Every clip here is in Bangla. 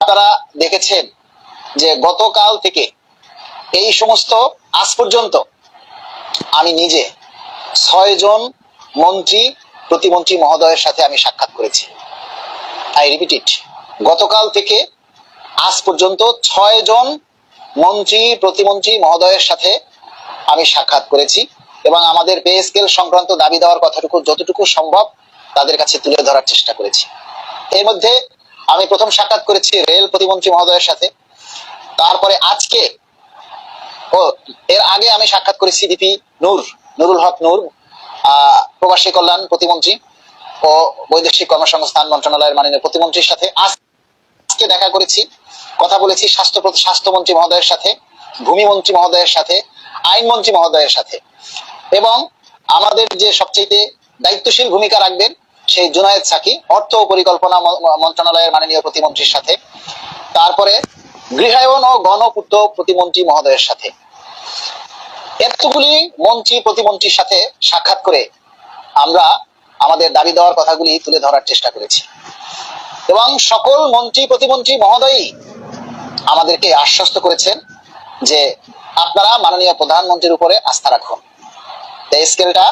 আপনারা দেখেছেন যে গতকাল থেকে এই সমস্ত আজ পর্যন্ত আমি নিজে 6 জন মন্ত্রী প্রতিমন্ত্রী মহোদয়ের সাথে আমি সাক্ষাৎ করেছি। আই রিপিট ইট, গতকাল থেকে আজ পর্যন্ত 6 জন মন্ত্রী প্রতিমন্ত্রী মহোদয়ের সাথে আমি সাক্ষাৎ করেছি এবং আমাদের পে স্কেল সংক্রান্ত দাবি দেওয়ার কথাটুকু যতটুকু সম্ভব তাদের কাছে তুলে ধরার চেষ্টা করেছি। এর মধ্যে আমি প্রথম সাক্ষাৎ করেছি রেল প্রতিমন্ত্রী মহোদয়ের সাথে, তারপরে আজকে এর আগে আমি সাক্ষাৎ করেছি ডিপি নুরুল হক নূর, প্রবাসী কল্যাণ প্রতিমন্ত্রী ও বৈদেশিক কর্মসংস্থান মন্ত্রণালয়ের মাননীয় প্রতিমন্ত্রীর সাথে। আজকে দেখা করেছি, কথা বলেছি স্বাস্থ্যমন্ত্রী মহোদয়ের সাথে, ভূমিমন্ত্রী মহোদয়ের সাথে, আইনমন্ত্রী মহোদয়ের সাথে এবং আমাদের যে সবচেয়ে দায়িত্বশীল ভূমিকা রাখবেন সেই জুনায়েদ সাকি অর্থ ও পরিকল্পনা মন্ত্রণালয়ের মাননীয় প্রতিমন্ত্রীর সাথে, তারপরে গৃহায়ন ও গণপূর্ত প্রতিমন্ত্রী মহোদয়ের সাথে। এতগুলি মন্ত্রী প্রতিমন্ত্রীর সাথে সাক্ষাৎ করে আমরা আমাদের দাবি দেওয়ার কথাগুলি তুলে ধরার চেষ্টা করেছি এবং সকল মন্ত্রী প্রতিমন্ত্রী মহোদয়ই আমাদেরকে আশ্বস্ত করেছেন যে আপনারা মাননীয় প্রধানমন্ত্রীর উপরে আস্থা রাখুন, পে স্কেলটা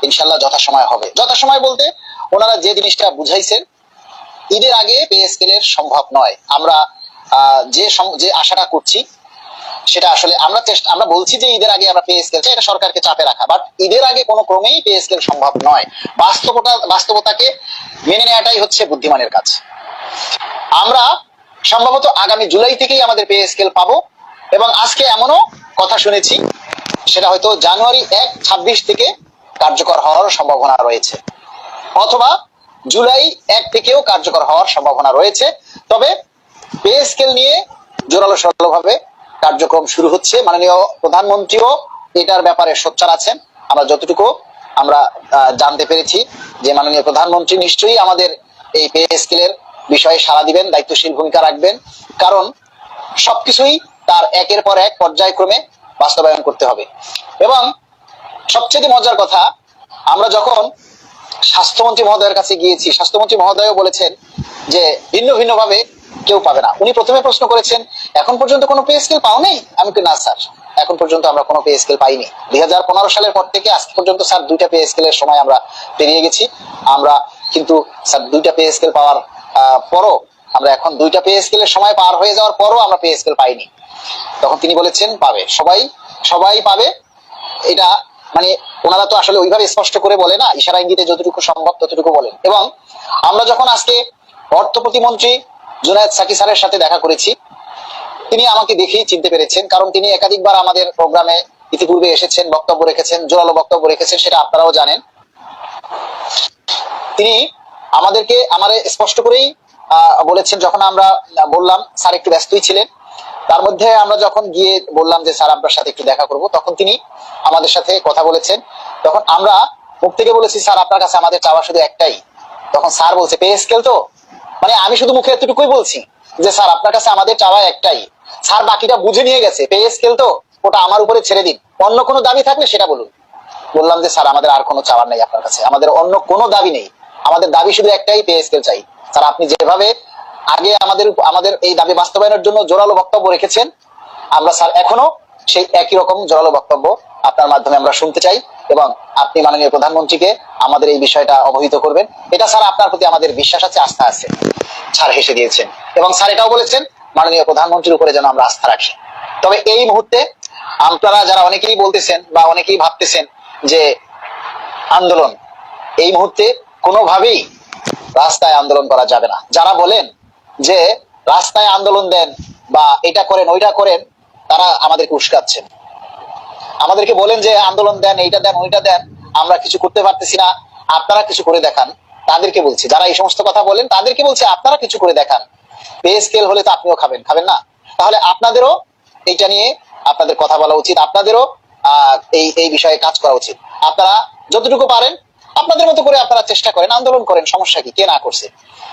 ইনশাল্লাহ যথাসময় হবে। যথাসময় বলতে ওনারা যে জিনিসটা বুঝাইছেন, ঈদের আগে পে স্কেলের সম্ভব নয়। আমরা যে আশাটা করছি সেটা আসলে আমরা বলছি যে ঈদের আগে আমরা পে স্কেল চাই, এটা সরকারকে চাপে রাখা, বাট ঈদের আগে কোনো ক্রমেই পে স্কেল সম্ভব নয়। বাস্তবতাকে মেনে নেওয়াটাই হচ্ছে বুদ্ধিমানের কাজ। আমরা সম্ভবত আগামী জুলাই থেকেই আমাদের পে স্কেল পাবো এবং আজকে এমনও কথা শুনেছি সেটা হয়তো জানুয়ারি 1-26 থেকে কার্যকর হওয়ার সম্ভাবনা রয়েছে, অথবা জুলাই 1 থেকেও কার্যকর হওয়ার সম্ভাবনা রয়েছে। তবে পে স্কেল নিয়ে জোরালো সরলভাবে কার্যক্রম শুরু হচ্ছে। মাননীয় প্রধানমন্ত্রীও এটার ব্যাপারে সোচ্চার আছেন। আমরা যতটুকু জানতে পেরেছি যে মাননীয় প্রধানমন্ত্রী নিশ্চয়ই আমাদের এই পে স্কেলের বিষয়ে সাড়া দিবেন, দায়িত্বশীল ভূমিকা রাখবেন, কারণ সবকিছুই তার একের পর এক পর্যায়ক্রমে বাস্তবায়ন করতে হবে। এবং সবচেয়ে মজার কথা, আমরা যখন স্বাস্থ্যমন্ত্রী মহোদয়ের কাছে গিয়েছি, স্বাস্থ্যমন্ত্রী মহোদয়ও বলেছেন যে ভিন্ন ভিন্ন ভাবে কেউ পাবে না। উনি প্রথমে প্রশ্ন করেছেন এখন পর্যন্ত কোনো পে স্কেল পাও নেই? আমি না স্যার, এখন পর্যন্ত আমরা কোনো পে স্কেল পাইনি। 2015 সালের পর থেকে আজ পর্যন্ত স্যার 2টা পে স্কেলের সময় আমরা পেরিয়ে গেছি। আমরা কিন্তু স্যার 2টা পে স্কেল পাওয়ার পরও আমরা এখন 2টা পে স্কেলের সময় পার হয়ে যাওয়ার পরও আমরা পে স্কেল পাইনি। তখন তিনি বলেছেন পাবে, সবাই পাবে। এটা মানে ওনারা তো আসলে ওইভাবে স্পষ্ট করে বলে না, ইশারা ইঙ্গিতে যতটুকু সম্ভব ততটুকু বলেন। এবং আমরা যখন আজকে অর্থ প্রতিমন্ত্রী জুনায়েদ সাকি স্যারের সাথে দেখা করেছি, তিনি আমাকে দেখেই চিনতে পেরেছেন, কারণ তিনি একাধিকবার আমাদের প্রোগ্রামে ইতিপূর্বে এসেছেন, বক্তব্য রেখেছেন, জোরালো বক্তব্য রেখেছেন, সেটা আপনারাও জানেন। তিনি আমাদের স্পষ্ট করেই বলেছেন, যখন আমরা বললাম স্যার একটু ব্যস্তই ছিলেন, তার মধ্যে আমরা যখন গিয়ে বললাম যে স্যার আপনার সাথে একটু দেখা করব, তখন তিনি আমাদের সাথে কথা বলেছেন। তখন আমরা মুখ থেকে বলেছি স্যার আপনার কাছে আমাদের চাওয়া শুধু একটাই। তখন স্যার বলছে পে স্কেল তো, মানে আমি শুধু মুখে এতটুকুই বলছি যে স্যার আপনার কাছে আমাদের চাওয়া একটাই। স্যার বাকিটা বুঝে নিয়ে গেছে, পে স্কেল তো ওটা আমার উপরে ছেড়ে দিন, অন্য কোনো দাবি থাকলে সেটা বলুন। বললাম যে স্যার আমাদের আর কোনো চাওয়ার নেই আপনার কাছে, আমাদের অন্য কোনো দাবি নেই, আমাদের দাবি শুধু একটাই, পে স্কেল চাই। স্যার আপনি যেভাবে আগে আমাদের এই দাবি বাস্তবায়নের জন্য জোরালো বক্তব্য রেখেছেন, আমরা স্যার এখনো সেই একই রকম জোরালো বক্তব্য আপনার মাধ্যমে আমরা শুনতে চাই এবং আপনি মাননীয় প্রধানমন্ত্রীকে আমাদের এই বিষয়টা অবহিত করবেন। এটা স্যার আপনার প্রতি আমাদের বিশ্বাস আছে, আস্থা আছে। স্যার হেসে দিয়েছেন এবং স্যার এটাও বলেছেন মাননীয় প্রধানমন্ত্রীর উপরে যেন আমরা আস্থা রাখি। তবে এই মুহূর্তে আপনারা যারা অনেকেই বলতেছেন বা অনেকেই ভাবতেছেন যে আন্দোলন, এই মুহূর্তে কোনোভাবেই রাস্তায় আন্দোলন করা যাবে না। যারা বলেন যে রাস্তায় আন্দোলন দেন বা এটা করেন ওইটা করেন, তারা আমাদেরকে উস্কাচ্ছেন। আমাদেরকে বলেন যে আন্দোলন দেন, এইটা দেন ওইটা দেন, আমরা কিছু করতে পারতেছি না, আপনারা কিছু করে দেখান। তাদেরকে বলছি, যারা এই সমস্ত কথা বলেন তাদেরকে বলছি আপনারা কিছু করে দেখান। পে স্কেল হলে তো আপনিও খাবেন না? তাহলে আপনাদেরও এইটা নিয়ে আপনাদের কথা বলা উচিত, আপনাদেরও এই বিষয়ে কাজ করা উচিত। আপনারা যতটুকু পারেন আপনাদের মতো করে আপনারা চেষ্টা করেন, আন্দোলন করেন, সমস্যা কি, কে না করছে।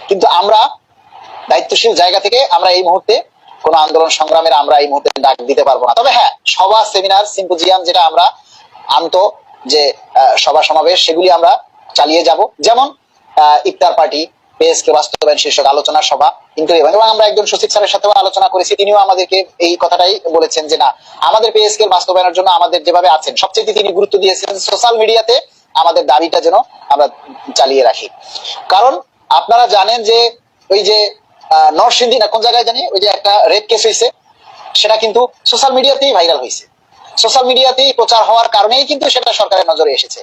কিন্তু আমরা দায়িত্বশীল জায়গা থেকে আমরা এই মুহূর্তে কোন আন্দোলন সংগ্রামের আমরা এই মুহূর্তে ডাক দিতে পারবো না। তবে হ্যাঁ, সভা, সেমিনার, সিম্পোজিয়াম যেটা আমরা যে সভা সমাবেশ, সেগুলি আমরা চালিয়ে যাব। যেমন ইফতার পার্টি, পেএসকে বাস্তবায়ন শীর্ষক আলোচনা সভা কিন্তু, এবং আমরা একজন সচিব স্যারের সাথেও আলোচনা করেছি, তিনিও আমাদেরকে এই কথাটাই বলেছেন যে না, আমাদের পেএসকে বাস্তবায়নের জন্য আমাদের যেভাবে আছেন সবচেয়ে তিনি গুরুত্ব দিয়েছেন সোশ্যাল মিডিয়াতে আমাদের দাবিটা যেন আমরা চালিয়ে রাখি। কারণ আপনারা জানেন যে ওই যে নরসিংদী না কোন জায়গায় জানি ওই যে একটা রেপ কেস হয়েছে, সেটা কিন্তু সোশ্যাল মিডিয়াতেই ভাইরাল হয়েছে, সোশ্যাল মিডিয়াতেই প্রচার হওয়ার কারণেই কিন্তু সেটা সরকারের নজরে এসেছে।